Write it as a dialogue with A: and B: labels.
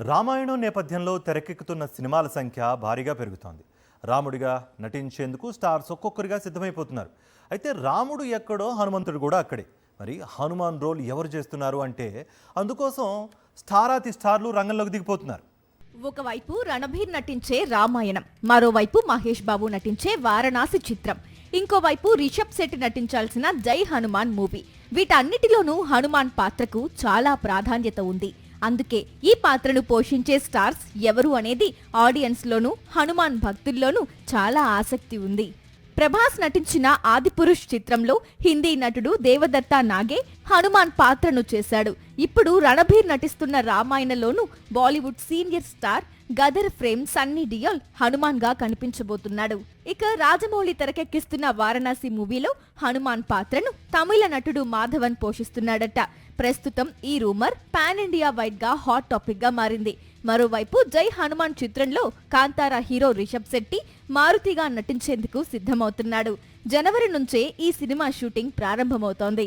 A: రామాయణం నేపథ్యంలో తెరకెక్కుతున్న సినిమాల సంఖ్య భారీగా పెరుగుతోంది. రాముడిగా నటించేందుకు స్టార్స్ ఒక్కొక్కరిగా సిద్ధమైపోతున్నారు. అయితే రాముడు ఎక్కడో హనుమంతుడు కూడా అక్కడే. మరి హనుమాన్ రోల్ ఎవరు చేస్తున్నారు అంటే అందుకోసం స్టారాతి స్టార్లు రంగంలోకి దిగిపోతున్నారు.
B: ఒకవైపు రణబీర్ నటించే రామాయణం, మరోవైపు మహేష్ బాబు నటించే వారణాసి చిత్రం, ఇంకోవైపు రిషబ్ శెట్టి నటించాల్సిన జై హనుమాన్ మూవీ. వీటన్నిటిలోనూ హనుమాన్ పాత్రకు చాలా ప్రాధాన్యత ఉంది. అందుకే ఈ పాత్రను పోషించే స్టార్స్ ఎవరు అనేది ఆడియన్స్ లోనూ హనుమాన్ భక్తుల్లోనూ చాలా ఆసక్తి ఉంది. ప్రభాస్ నటించిన ఆదిపురుష్ చిత్రంలో హిందీ నటుడు దేవదత్త నాగే హనుమాన్ పాత్రను చేశాడు. ఇప్పుడు రణబీర్ నటిస్తున్న రామాయణంలోనూ Bollywood senior star Gadar frame Sunny Deol Hanuman గా కనిపించబోతున్నాడు. ఇక రాజమౌళి తెరకెక్కిస్తున్న వారణాసి మూవీలో హనుమాన్ పాత్రను తమిళ నటుడు మాధవన్ పోషిస్తున్నాడట. ప్రస్తుతం ఈ రూమర్ పాన్ ఇండియా వైడ్ గా హాట్ టాపిక్ గా మారింది. మరోవైపు జై హనుమాన్ చిత్రంలో కాంతారా హీరో రిషబ్ శెట్టి మారుతిగా నటించేందుకు సిద్ధమవుతున్నాడు. జనవరి నుంచే ఈ సినిమా షూటింగ్ ప్రారంభమవుతోంది.